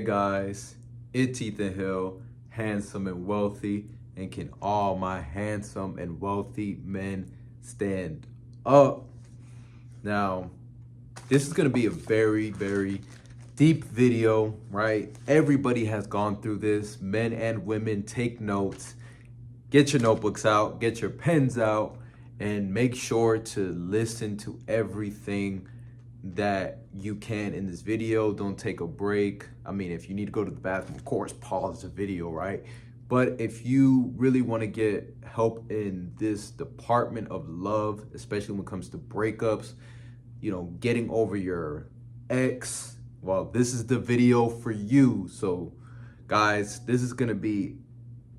Hey guys, it's Ethan Hill, handsome and wealthy, and can all my handsome and wealthy men stand up? Now, this is gonna be a very deep video, right? Everybody has gone through this, men and women. Take notes, get your notebooks out, get your pens out, and make sure to listen to everything that you can in this video. Don't take a break. I mean, if you need to go to the bathroom, of course, pause the video, right? But if you really want to get help in this department of love, especially when it comes to breakups, getting over your ex, well, this is the video for you. So, guys, this is going to be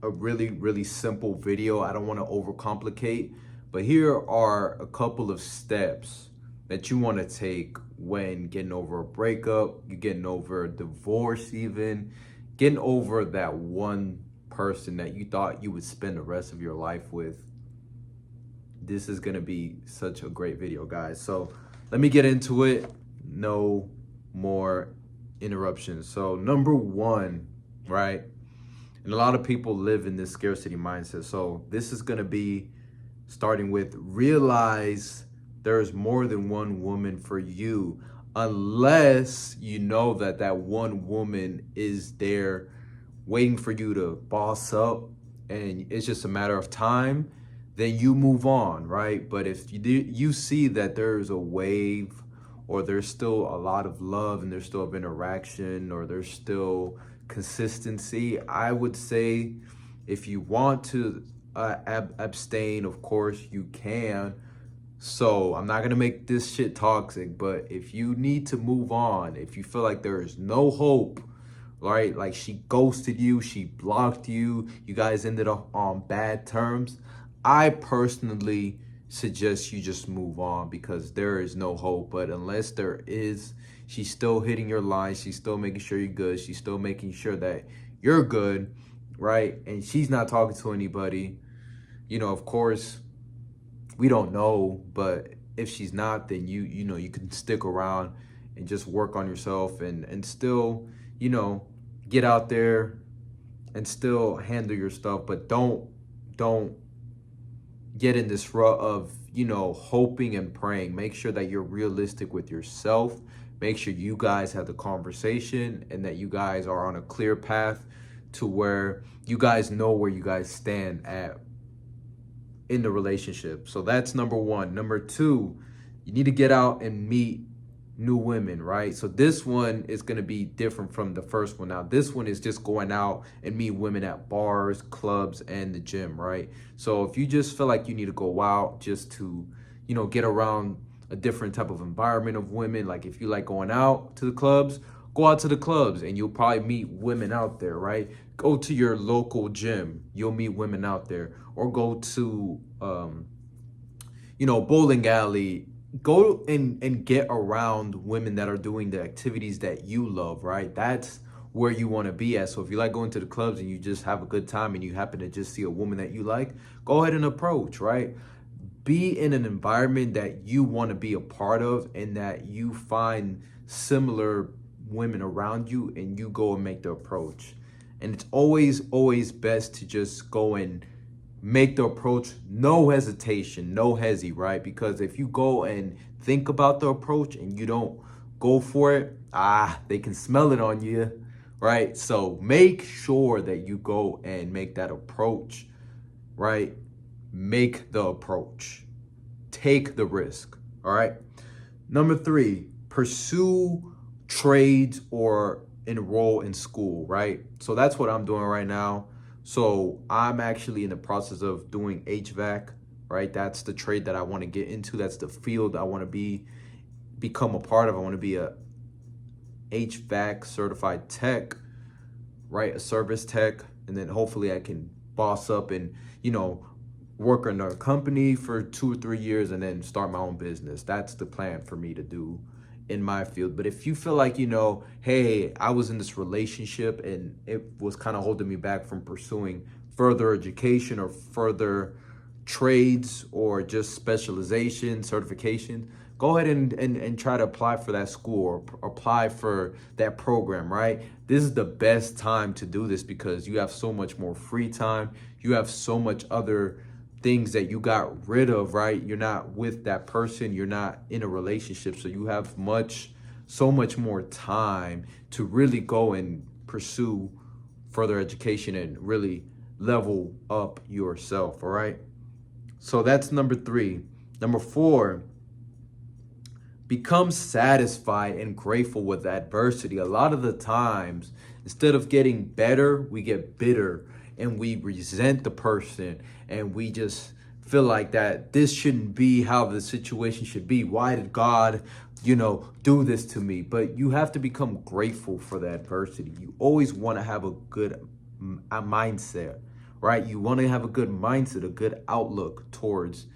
a really simple video. I don't want to overcomplicate, but here are a couple of steps that you want to take when getting over a breakup, you're getting over a divorce, even getting over that one person that you thought you would spend the rest of your life with. This is going to be such a great video, guys. So let me get into it. No more interruptions. So number one, right? And a lot of people live in this scarcity mindset. So this is going to be starting with realize there's more than one woman for you, unless you know that that one woman is there waiting for you to boss up and it's just a matter of time, then you move on, right? But if you see that there's a wave, or there's still a lot of love and there's still interaction, or there's still consistency, I would say if you want to abstain, of course you can. So I'm not going to make this shit toxic, but if you need to move on, if you feel like there is no hope, right? Like she ghosted you, she blocked you, you guys ended up on bad terms, I personally suggest you just move on, because there is no hope. But unless there is, she's still hitting your line, she's still making sure you're good, she's still making sure that you're good, right? And she's not talking to anybody. Of course, we don't know, but if she's not, then you can stick around and just work on yourself and still, get out there and still handle your stuff. But don't get in this rut of, hoping and praying. Make sure that you're realistic with yourself. Make sure you guys have the conversation and that you guys are on a clear path to where you guys know where you guys stand at in the relationship. So that's number one. Number two, you need to get out and meet new women, right? So this one is going to be different from the first one. Now, this one is just going out and meet women at bars, clubs, and the gym, right? So if you just feel like you need to go out just to, get around a different type of environment of women, like if you like going out to the clubs, go out to the clubs and you'll probably meet women out there, right? Go to your local gym, you'll meet women out there. Or go to, bowling alley. Go and get around women that are doing the activities that you love, right? That's where you want to be at. So if you like going to the clubs and you just have a good time and you happen to just see a woman that you like, go ahead and approach, right? Be in an environment that you want to be a part of and that you find similar women around you, and you go and make the approach. And it's always best to just go and make the approach, no hesitation, no hezzy, right? Because if you go and think about the approach and you don't go for it, they can smell it on you, right? So make sure that you go and make that approach, right? Make the approach. Take the risk, all right? Number three, pursue trades or enroll in school, right? So that's what I'm doing right now. So I'm actually in the process of doing HVAC, right? That's the trade that I want to get into. That's the field I want to become a part of. I want to be a HVAC certified tech, right? A service tech. And then hopefully I can boss up and, work in a company for 2 or 3 years and then start my own business. That's the plan for me to do in my field. But if you feel like, hey, I was in this relationship and it was kind of holding me back from pursuing further education or further trades or just specialization, certification, go ahead and try to apply for that school or apply for that program, right? This is the best time to do this because you have so much more free time. You have so much other things that you got rid of, right? You're not with that person. You're not in a relationship. So you have so much more time to really go and pursue further education and really level up yourself, all right? So that's number 3. Number 4, become satisfied and grateful with adversity. A lot of the times, instead of getting better, we get bitter and we resent the person and we just feel like that this shouldn't be how the situation should be. Why did God, do this to me? But you have to become grateful for the adversity. You always want to have a good mindset, right? You want to have a good mindset, a good outlook towards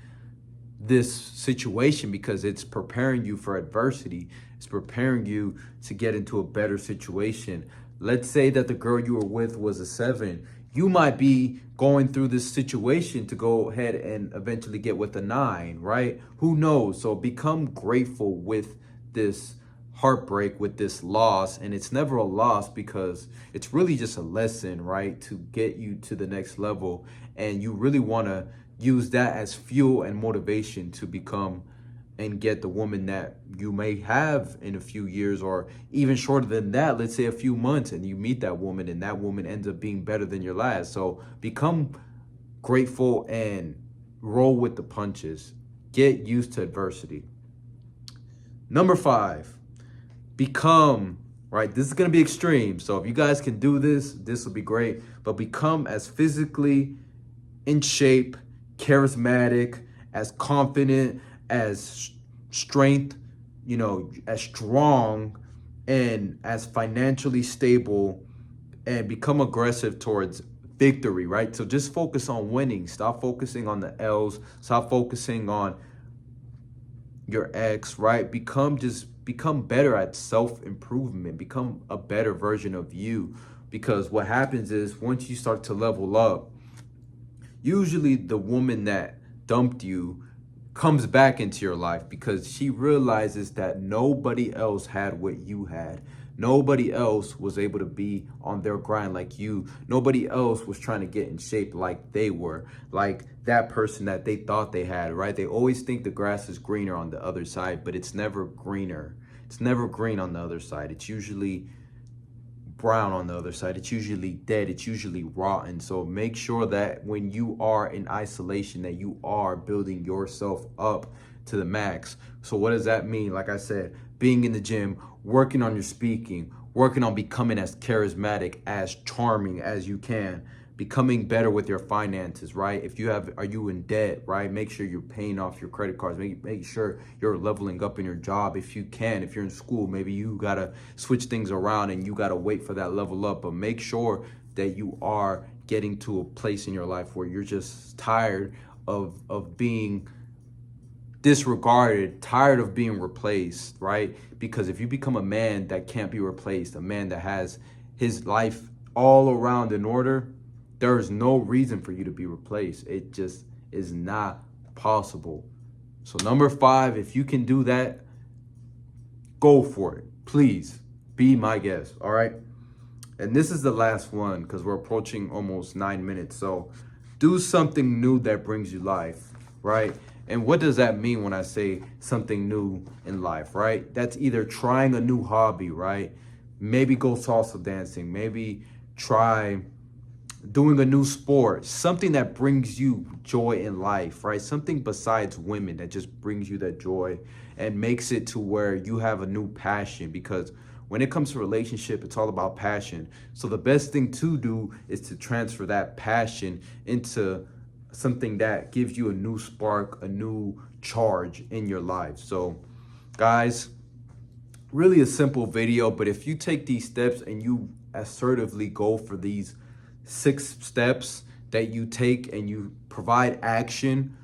this situation because it's preparing you for adversity. It's preparing you to get into a better situation. Let's say that the girl you were with was a 7. You might be going through this situation to go ahead and eventually get with a 9, right? Who knows? So become grateful with this heartbreak, with this loss. And it's never a loss because it's really just a lesson, right? To get you to the next level. And you really want to use that as fuel and motivation to become and get the woman that you may have in a few years or even shorter than that, let's say a few months, and you meet that woman and that woman ends up being better than your last. So become grateful and roll with the punches. Get used to adversity. Number 5, become, right? This is going to be extreme. So if you guys can do this, this will be great. But become as physically in shape, charismatic, as confident, as strength, as strong and as financially stable, and become aggressive towards victory, right? So just focus on winning. Stop focusing on the L's. Stop focusing on your ex, right? Become better at self-improvement. Become a better version of you. Because what happens is once you start to level up, usually the woman that dumped you comes back into your life because she realizes that nobody else had what you had. Nobody else was able to be on their grind like you. Nobody else was trying to get in shape like they were, like that person that they thought they had, right? They always think the grass is greener on the other side, but it's never greener. It's never green on the other side. It's usually brown on the other side. It's usually dead. It's usually rotten. So make sure that when you are in isolation, that you are building yourself up to the max. So what does that mean? Like I said, being in the gym, working on your speaking, working on becoming as charismatic, as charming as you can, becoming better with your finances, right? Are you in debt, right? Make sure you're paying off your credit cards. Make sure you're leveling up in your job if you can. If you're in school, maybe you gotta switch things around and you gotta wait for that level up. But make sure that you are getting to a place in your life where you're just tired of being disregarded, tired of being replaced, right? Because if you become a man that can't be replaced, a man that has his life all around in order, there is no reason for you to be replaced. It just is not possible. So number 5, if you can do that, go for it. Please be my guest, all right? And this is the last one because we're approaching almost 9 minutes. So do something new that brings you life, right? And what does that mean when I say something new in life, right? That's either trying a new hobby, right? Maybe go salsa dancing. Maybe try doing a new sport, something that brings you joy in life, right? Something besides women that just brings you that joy and makes it to where you have a new passion. Because when it comes to relationship, it's all about passion. So the best thing to do is to transfer that passion into something that gives you a new spark, a new charge in your life. So guys, really a simple video, but if you take these steps and you assertively go for these 6 steps that you take and you provide action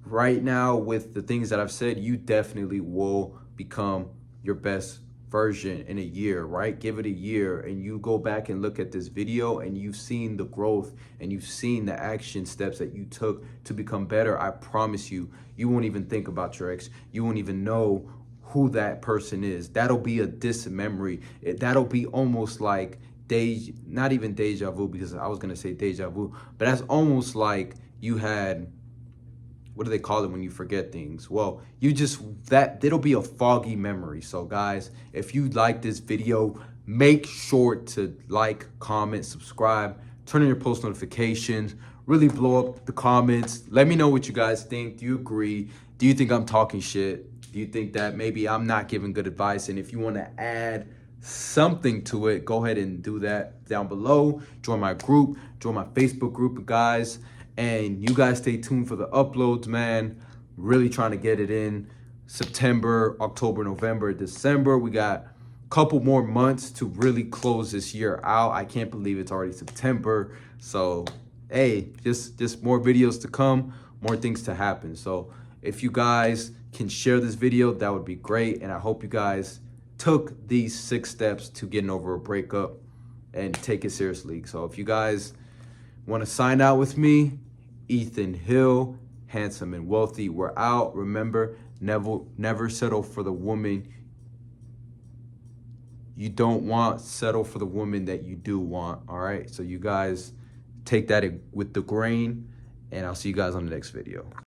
right now with the things that I've said, you definitely will become your best version in a year, right? Give it a year and you go back and look at this video and you've seen the growth and you've seen the action steps that you took to become better. I promise you, you won't even think about your ex. You won't even know who that person is. That'll be a distant memory. That'll be almost like not even deja vu, because I was gonna say deja vu, but that's almost like you had, what do they call it when you forget things? Well, it'll be a foggy memory. So guys, if you like this video, make sure to like, comment, subscribe, turn on your post notifications, really blow up the comments. Let me know what you guys think. Do you agree? Do you think I'm talking shit? Do you think that maybe I'm not giving good advice? And if you want to add something to it, go ahead and do that down below. Join my group, join my Facebook group, guys. And you guys stay tuned for the uploads, man. Really trying to get it in September, October, November, December. We got a couple more months to really close this year out. I can't believe it's already September. So, hey, just more videos to come, more things to happen. So if you guys can share this video, that would be great. And I hope you guys took these 6 steps to getting over a breakup and take it seriously. So if you guys want to sign out with me, Ethan Hill, handsome and wealthy. We're out. Remember, never settle for the woman you don't want. Settle for the woman that you do want. All right. So you guys take that with the grain, and I'll see you guys on the next video.